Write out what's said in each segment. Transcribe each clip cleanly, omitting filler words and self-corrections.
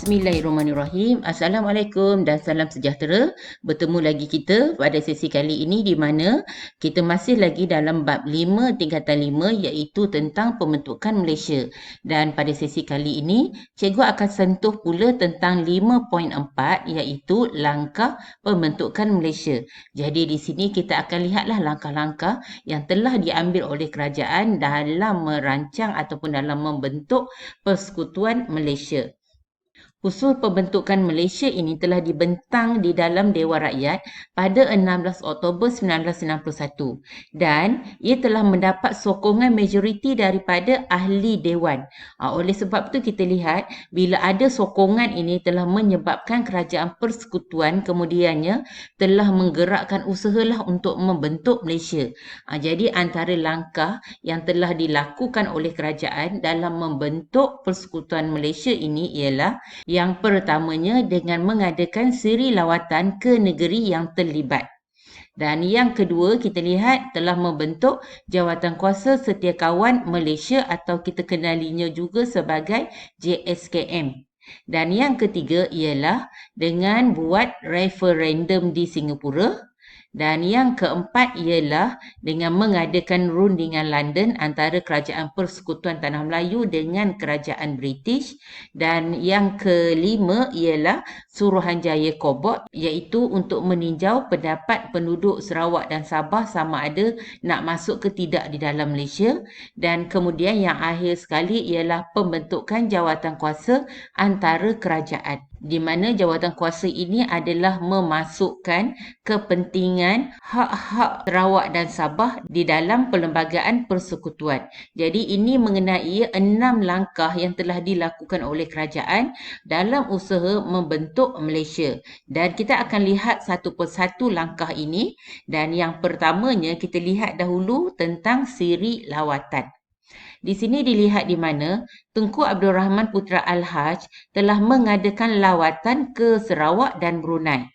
Bismillahirrahmanirrahim. Assalamualaikum dan salam sejahtera. Bertemu lagi kita pada sesi kali ini di mana kita masih lagi dalam bab 5 tingkatan 5 iaitu tentang pembentukan Malaysia. Dan pada sesi kali ini, cikgu akan sentuh pula tentang 5.4 iaitu langkah pembentukan Malaysia. Jadi di sini kita akan lihatlah langkah-langkah yang telah diambil oleh kerajaan dalam merancang ataupun dalam membentuk Persekutuan Malaysia. Usul pembentukan Malaysia ini telah dibentang di dalam Dewan Rakyat pada 16 Oktober 1961 dan ia telah mendapat sokongan majoriti daripada ahli Dewan. Oleh sebab itu kita lihat bila ada sokongan ini telah menyebabkan kerajaan persekutuan kemudiannya telah menggerakkan usahalah untuk membentuk Malaysia. Jadi antara langkah yang telah dilakukan oleh kerajaan dalam membentuk Persekutuan Malaysia ini ialah yang pertamanya dengan mengadakan siri lawatan ke negeri yang terlibat. Dan yang kedua kita lihat telah membentuk Jawatankuasa Setiakawan Malaysia atau kita kenalinya juga sebagai JSKM. Dan yang ketiga ialah dengan buat referendum di Singapura. Dan yang keempat ialah dengan mengadakan rundingan London antara Kerajaan Persekutuan Tanah Melayu dengan Kerajaan British. Dan yang kelima ialah Suruhanjaya Kobot iaitu untuk meninjau pendapat penduduk Sarawak dan Sabah sama ada nak masuk ke tidak di dalam Malaysia. Dan kemudian yang akhir sekali ialah pembentukan jawatankuasa antara kerajaan, di mana jawatankuasa ini adalah memasukkan kepentingan hak-hak Sarawak dan Sabah di dalam perlembagaan persekutuan. Jadi ini mengenai 6 langkah yang telah dilakukan oleh kerajaan dalam usaha membentuk Malaysia. Dan kita akan lihat satu persatu langkah ini. Dan yang pertamanya kita lihat dahulu tentang siri lawatan. Di sini dilihat di mana Tunku Abdul Rahman Putra Al-Haj telah mengadakan lawatan ke Sarawak dan Brunei.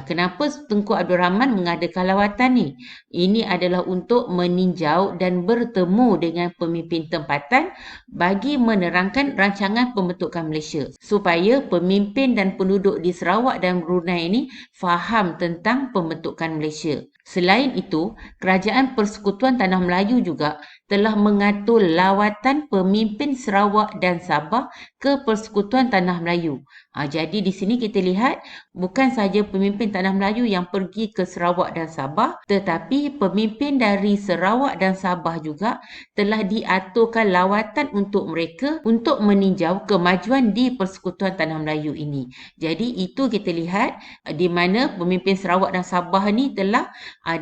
Kenapa Tunku Abdul Rahman mengadakan lawatan ni? Ini adalah untuk meninjau dan bertemu dengan pemimpin tempatan bagi menerangkan rancangan pembentukan Malaysia supaya pemimpin dan penduduk di Sarawak dan Brunei ini faham tentang pembentukan Malaysia. Selain itu, Kerajaan Persekutuan Tanah Melayu juga telah mengatur lawatan pemimpin Sarawak dan Sabah ke Persekutuan Tanah Melayu. Jadi di sini kita lihat bukan saja pemimpin Tanah Melayu yang pergi ke Sarawak dan Sabah, tetapi pemimpin dari Sarawak dan Sabah juga telah diaturkan lawatan untuk mereka untuk meninjau kemajuan di Persekutuan Tanah Melayu ini. Jadi itu kita lihat di mana pemimpin Sarawak dan Sabah ni telah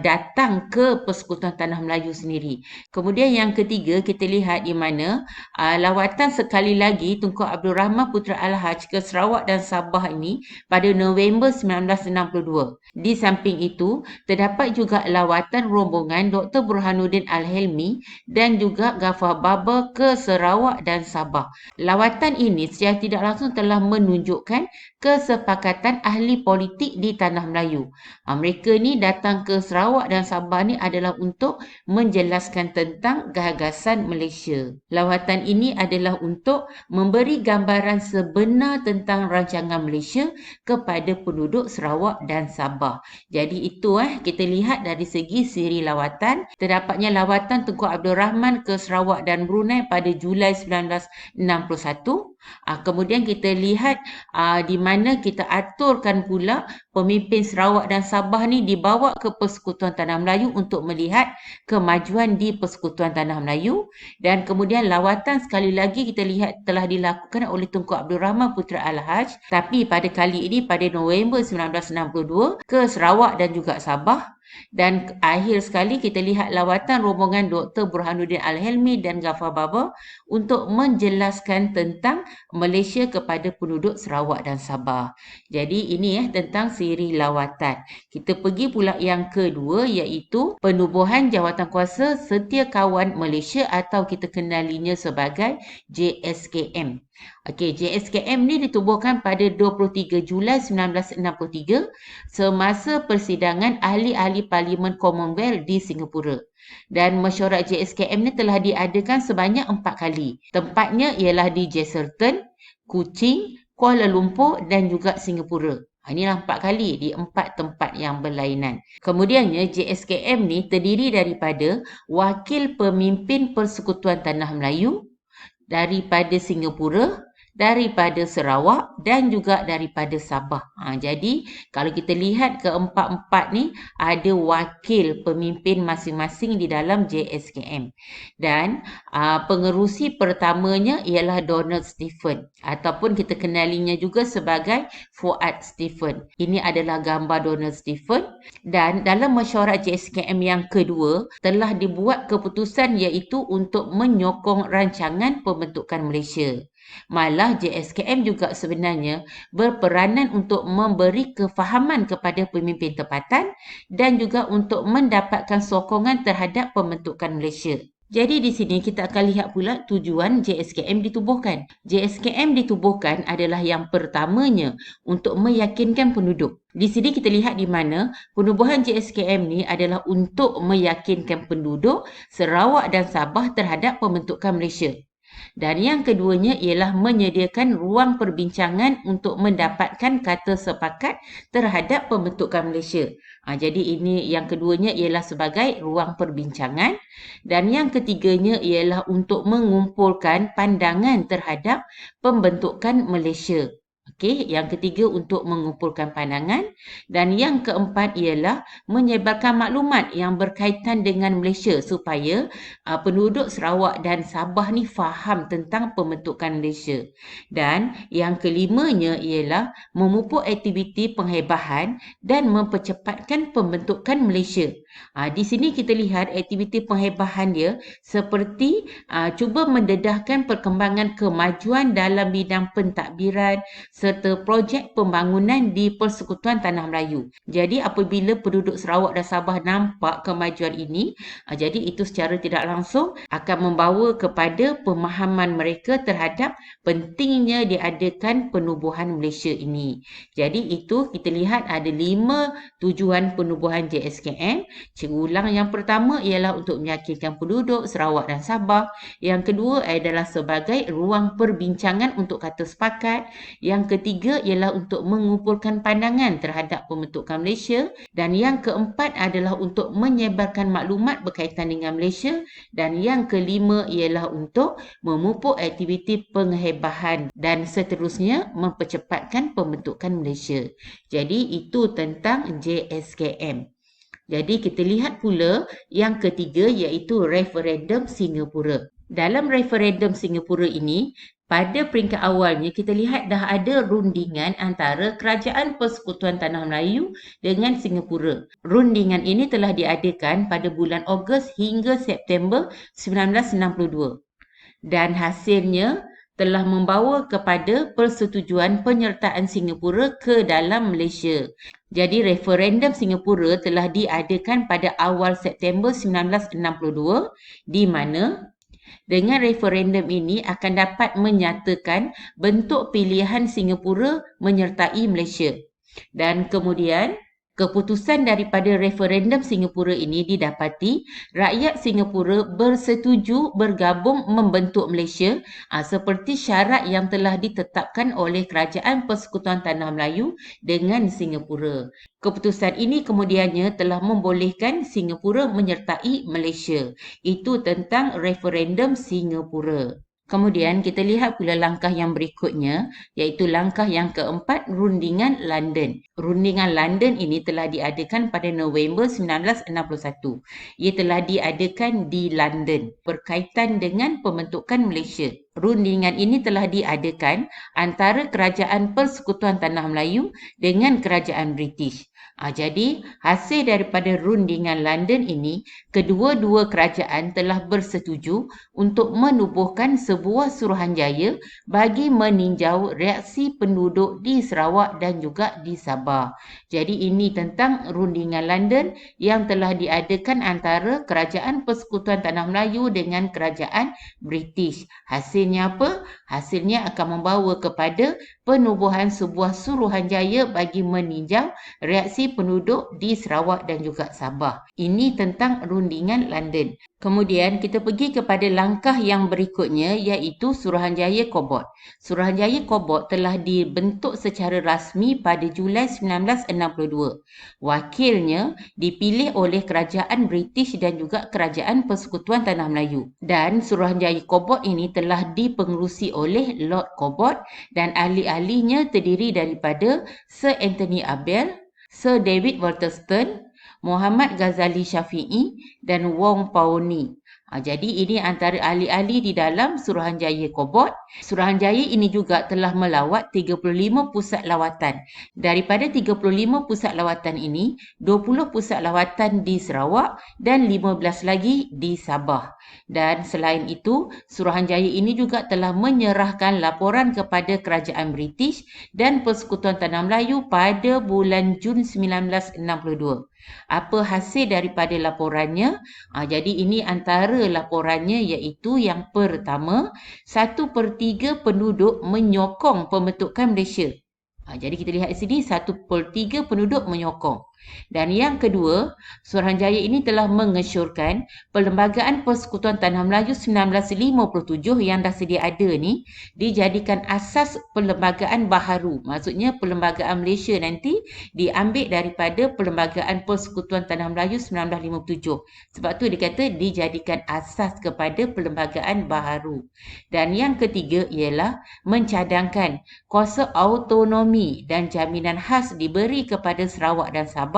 datang ke Persekutuan Tanah Melayu sendiri. Kemudian yang ketiga kita lihat di mana lawatan sekali lagi Tunku Abdul Rahman Putra Al-Haj ke Sarawak dan Sabah ini pada November 1962. Di samping itu, terdapat juga lawatan rombongan Dr. Burhanuddin Al-Helmi dan juga Ghaffar Baba ke Sarawak dan Sabah. Lawatan ini secara tidak langsung telah menunjukkan kesepakatan ahli politik di Tanah Melayu. Mereka ni datang ke Sarawak dan Sabah ni adalah untuk menjelaskan tentang gagasan Malaysia. Lawatan ini adalah untuk memberi gambaran sebenar tentang rancangan Malaysia kepada penduduk Sarawak dan Sabah. Jadi itu kita lihat dari segi siri lawatan. Terdapatnya lawatan Tunku Abdul Rahman ke Sarawak dan Brunei pada Julai 1961. Kemudian kita lihat di mana kita aturkan pula pemimpin Sarawak dan Sabah ni dibawa ke Persekutuan Tanah Melayu untuk melihat kemajuan di Persekutuan Tanah Melayu. Dan kemudian lawatan sekali lagi kita lihat telah dilakukan oleh Tunku Abdul Rahman Putra Al-Haj, tapi pada kali ini pada November 1962 ke Sarawak dan juga Sabah. Dan akhir sekali kita lihat lawatan rombongan Dr. Burhanuddin Al-Helmi dan Ghaffar Baba untuk menjelaskan tentang Malaysia kepada penduduk Sarawak dan Sabah. Jadi ini tentang siri lawatan. Kita pergi pula yang kedua iaitu penubuhan Jawatankuasa Setiakawan Malaysia atau kita kenalinya sebagai JSKM. JSKM ni ditubuhkan pada 23 Julai 1963 semasa persidangan ahli-ahli Parlimen Commonwealth di Singapura. Dan mesyuarat JSKM ni telah diadakan sebanyak 4 kali. Tempatnya ialah di Jesselton, Kuching, Kuala Lumpur dan juga Singapura. Inilah 4 kali di 4 tempat yang berlainan. Kemudiannya JSKM ni terdiri daripada wakil pemimpin Persekutuan Tanah Melayu daripada Singapura, daripada Sarawak dan juga daripada Sabah. Jadi kalau kita lihat keempat-empat ni ada wakil pemimpin masing-masing di dalam JSKM. Dan pengerusi pertamanya ialah Donald Stephen ataupun kita kenalinya juga sebagai Fuad Stephen. Ini adalah gambar Donald Stephen dan dalam mesyuarat JSKM yang kedua telah dibuat keputusan iaitu untuk menyokong rancangan pembentukan Malaysia. Malah JSKM juga sebenarnya berperanan untuk memberi kefahaman kepada pemimpin tempatan dan juga untuk mendapatkan sokongan terhadap pembentukan Malaysia. Jadi di sini kita akan lihat pula tujuan JSKM ditubuhkan. JSKM ditubuhkan adalah yang pertamanya untuk meyakinkan penduduk. Di sini kita lihat di mana penubuhan JSKM ni adalah untuk meyakinkan penduduk Sarawak dan Sabah terhadap pembentukan Malaysia. Dan yang keduanya ialah menyediakan ruang perbincangan untuk mendapatkan kata sepakat terhadap pembentukan Malaysia. Jadi ini yang keduanya ialah sebagai ruang perbincangan dan yang ketiganya ialah untuk mengumpulkan pandangan terhadap pembentukan Malaysia. Okey, yang ketiga untuk mengumpulkan pandangan dan yang keempat ialah menyebarkan maklumat yang berkaitan dengan Malaysia supaya penduduk Sarawak dan Sabah ni faham tentang pembentukan Malaysia. Dan yang kelimanya ialah memupuk aktiviti penghebahan dan mempercepatkan pembentukan Malaysia. Di sini kita lihat aktiviti penghebahan dia seperti cuba mendedahkan perkembangan kemajuan dalam bidang pentadbiran serta projek pembangunan di Persekutuan Tanah Melayu. Jadi apabila penduduk Sarawak dan Sabah nampak kemajuan ini, jadi itu secara tidak langsung akan membawa kepada pemahaman mereka terhadap pentingnya diadakan penubuhan Malaysia ini. Jadi itu kita lihat ada 5 tujuan penubuhan JSKM. Cikgu ulang, yang pertama ialah untuk meyakinkan penduduk Sarawak dan Sabah. Yang kedua adalah sebagai ruang perbincangan untuk kata sepakat. Yang ketiga ialah untuk mengumpulkan pandangan terhadap pembentukan Malaysia. Dan yang keempat adalah untuk menyebarkan maklumat berkaitan dengan Malaysia. Dan yang kelima ialah untuk memupuk aktiviti penghebahan dan seterusnya mempercepatkan pembentukan Malaysia. Jadi itu tentang JSKM. Jadi kita lihat pula yang ketiga iaitu referendum Singapura. Dalam referendum Singapura ini, pada peringkat awalnya kita lihat dah ada rundingan antara Kerajaan Persekutuan Tanah Melayu dengan Singapura. Rundingan ini telah diadakan pada bulan Ogos hingga September 1962. Dan hasilnya telah membawa kepada persetujuan penyertaan Singapura ke dalam Malaysia. Jadi referendum Singapura telah diadakan pada awal September 1962 di mana dengan referendum ini akan dapat menyatakan bentuk pilihan Singapura menyertai Malaysia. Dan kemudian keputusan daripada referendum Singapura ini didapati rakyat Singapura bersetuju bergabung membentuk Malaysia seperti syarat yang telah ditetapkan oleh Kerajaan Persekutuan Tanah Melayu dengan Singapura. Keputusan ini kemudiannya telah membolehkan Singapura menyertai Malaysia. Itu tentang referendum Singapura. Kemudian kita lihat pula langkah yang berikutnya iaitu langkah yang keempat, rundingan London. Rundingan London ini telah diadakan pada November 1961. Ia telah diadakan di London berkaitan dengan pembentukan Malaysia. Rundingan ini telah diadakan antara Kerajaan Persekutuan Tanah Melayu dengan Kerajaan British. Jadi hasil daripada rundingan London ini, kedua-dua kerajaan telah bersetuju untuk menubuhkan sebuah suruhanjaya bagi meninjau reaksi penduduk di Sarawak dan juga di Sabah. Jadi ini tentang rundingan London yang telah diadakan antara Kerajaan Persekutuan Tanah Melayu dengan Kerajaan British. Hasilnya apa? Hasilnya akan membawa kepada penubuhan sebuah suruhanjaya bagi meninjau reaksi penduduk di Sarawak dan juga Sabah. Ini tentang rundingan London. Kemudian kita pergi kepada langkah yang berikutnya iaitu Suruhanjaya Kobot. Suruhanjaya Kobot telah dibentuk secara rasmi pada Julai 1962. Wakilnya dipilih oleh Kerajaan British dan juga Kerajaan Persekutuan Tanah Melayu. Dan Suruhanjaya Kobot ini telah dipengerusi oleh Lord Kobot dan ahli-ahlinya terdiri daripada Sir Anthony Abel, Sir David Waterston, Muhammad Ghazali Syafi'i dan Wong Pauni. Jadi ini antara ahli-ahli di dalam Suruhanjaya Kobot. Suruhanjaya ini juga telah melawat 35 pusat lawatan. Daripada 35 pusat lawatan ini, 20 pusat lawatan di Sarawak dan 15 lagi di Sabah. Dan selain itu, Suruhanjaya ini juga telah menyerahkan laporan kepada Kerajaan British dan Persekutuan Tanah Melayu pada bulan Jun 1962. Apa hasil daripada laporannya? Jadi ini antara laporannya iaitu yang pertama, 1/3 penduduk menyokong pembentukan Malaysia. Jadi kita lihat di sini 1/3 penduduk menyokong. Dan yang kedua, Suruhanjaya ini telah mengesyorkan Perlembagaan Persekutuan Tanah Melayu 1957 yang dah sedia ada ni dijadikan asas perlembagaan baharu. Maksudnya Perlembagaan Malaysia nanti diambil daripada Perlembagaan Persekutuan Tanah Melayu 1957. Sebab tu dia kata dijadikan asas kepada perlembagaan baharu. Dan yang ketiga ialah mencadangkan kuasa autonomi dan jaminan khas diberi kepada Sarawak dan Sabah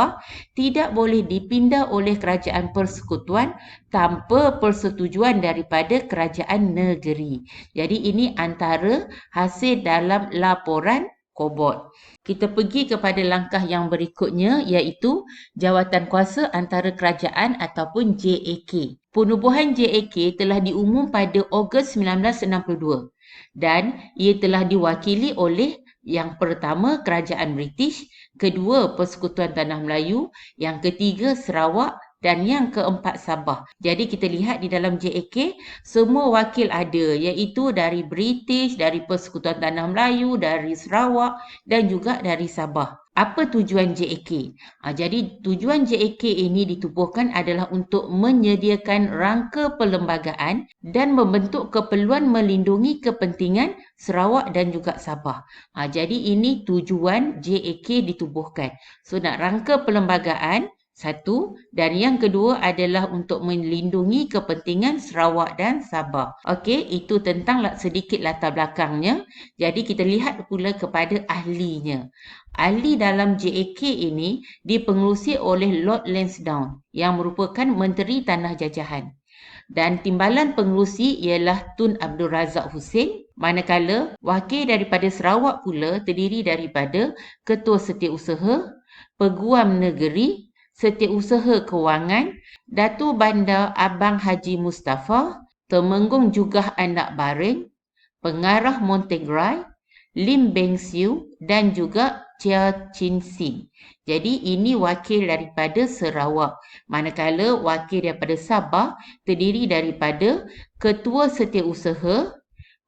tidak boleh dipindah oleh kerajaan persekutuan tanpa persetujuan daripada kerajaan negeri. Jadi ini antara hasil dalam laporan Kobot. Kita pergi kepada langkah yang berikutnya iaitu jawatan kuasa antara kerajaan ataupun JAK. Penubuhan JAK telah diumum pada Ogos 1962 dan ia telah diwakili oleh yang pertama Kerajaan British, kedua Persekutuan Tanah Melayu, yang ketiga Sarawak dan yang keempat Sabah. Jadi kita lihat di dalam JAK semua wakil ada iaitu dari British, dari Persekutuan Tanah Melayu, dari Sarawak dan juga dari Sabah. Apa tujuan JAK? Jadi tujuan JAK ini ditubuhkan adalah untuk menyediakan rangka perlembagaan dan membentuk keperluan melindungi kepentingan Sarawak dan juga Sabah. Jadi ini tujuan JAK ditubuhkan. So nak rangka perlembagaan satu, dan yang kedua adalah untuk melindungi kepentingan Sarawak dan Sabah. Okey, itu tentang sedikit latar belakangnya. Jadi kita lihat pula kepada ahlinya. Ahli dalam JAK ini dipengerusi oleh Lord Lansdowne yang merupakan Menteri Tanah Jajahan. Dan timbalan pengerusi ialah Tun Abdul Razak Hussein, manakala wakil daripada Sarawak pula terdiri daripada Ketua Setiausaha, Peguam Negeri, Setiausaha Kewangan, Datuk Bandar Abang Haji Mustafa, Temenggung Jugah Anak Baring, Pengarah Montegrai, Lim Beng Siu dan juga Chia Chin Sin. Jadi ini wakil daripada Sarawak. Manakala wakil daripada Sabah terdiri daripada Ketua Setiausaha,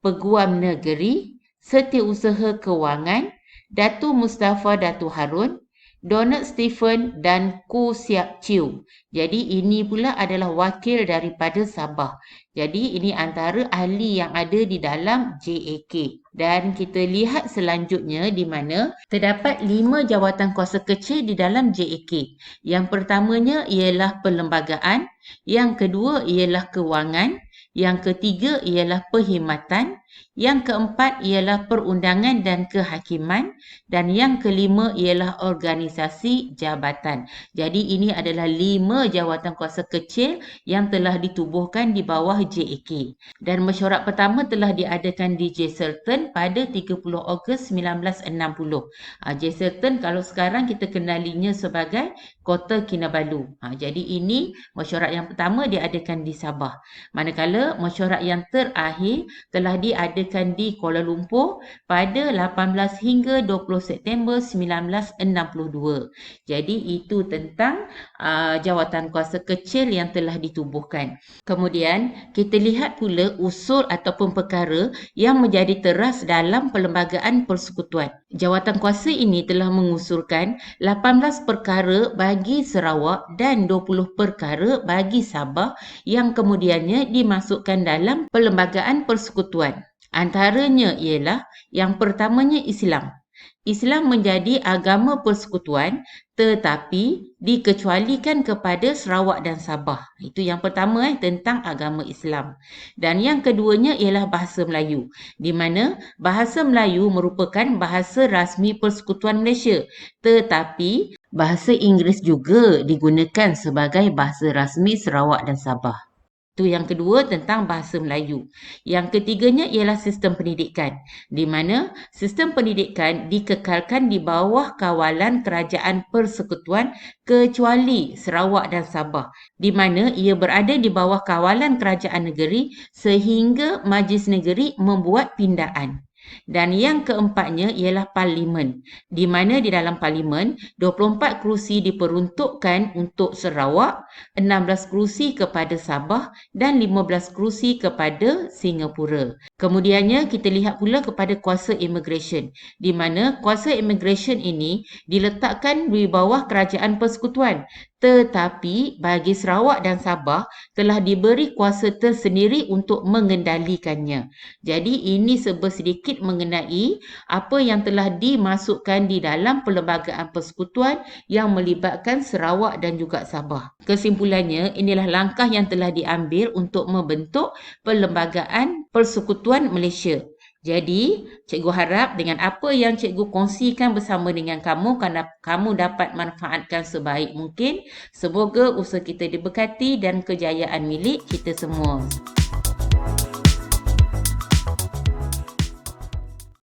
Peguam Negeri, Setiausaha Kewangan, Datuk Mustafa Datuk Harun, Donald Stephen dan Ko Siap Chiu. Jadi ini pula adalah wakil daripada Sabah. Jadi ini antara ahli yang ada di dalam JAK. Dan kita lihat selanjutnya di mana terdapat 5 jawatan kuasa kecil di dalam JAK. Yang pertamanya ialah perlembagaan, yang kedua ialah kewangan, yang ketiga ialah perkhidmatan, yang keempat ialah perundangan dan kehakiman, dan yang kelima ialah organisasi jabatan. Jadi ini adalah 5 jawatan kuasa kecil yang telah ditubuhkan di bawah JAK. Dan mesyuarat pertama telah diadakan di Jesselton pada 30 Ogos 1960. Jesselton kalau sekarang kita kenalinya sebagai Kota Kinabalu. Jadi ini mesyuarat yang pertama diadakan di Sabah. Manakala mesyuarat yang terakhir telah diadakan diadakan di Kuala Lumpur pada 18 hingga 20 September 1962. Jadi itu tentang jawatan kuasa kecil yang telah ditubuhkan. Kemudian kita lihat pula usul ataupun perkara yang menjadi teras dalam Perlembagaan Persekutuan. Jawatan kuasa ini telah mengusulkan 18 perkara bagi Sarawak dan 20 perkara bagi Sabah yang kemudiannya dimasukkan dalam Perlembagaan Persekutuan. Antaranya ialah yang pertamanya Islam. Islam menjadi agama persekutuan tetapi dikecualikan kepada Sarawak dan Sabah. Itu yang pertama tentang agama Islam. Dan yang keduanya ialah bahasa Melayu, di mana bahasa Melayu merupakan bahasa rasmi Persekutuan Malaysia, tetapi bahasa Inggeris juga digunakan sebagai bahasa rasmi Sarawak dan Sabah. Itu yang kedua tentang bahasa Melayu. Yang ketiganya ialah sistem pendidikan, di mana sistem pendidikan dikekalkan di bawah kawalan Kerajaan Persekutuan kecuali Sarawak dan Sabah, di mana ia berada di bawah kawalan kerajaan negeri sehingga Majlis Negeri membuat pindaan. Dan yang keempatnya ialah parlimen, di mana di dalam parlimen 24 kerusi diperuntukkan untuk Sarawak, 16 kerusi kepada Sabah dan 15 kerusi kepada Singapura. Kemudiannya kita lihat pula kepada kuasa immigration, di mana kuasa immigration ini diletakkan di bawah Kerajaan Persekutuan. Tetapi bagi Sarawak dan Sabah telah diberi kuasa tersendiri untuk mengendalikannya. Jadi ini sedikit mengenai apa yang telah dimasukkan di dalam Perlembagaan Persekutuan yang melibatkan Sarawak dan juga Sabah. Kesimpulannya, inilah langkah yang telah diambil untuk membentuk Perlembagaan Persekutuan Malaysia. Jadi, cikgu harap dengan apa yang cikgu kongsikan bersama dengan kamu, kamu dapat manfaatkan sebaik mungkin. Semoga usaha kita diberkati dan kejayaan milik kita semua.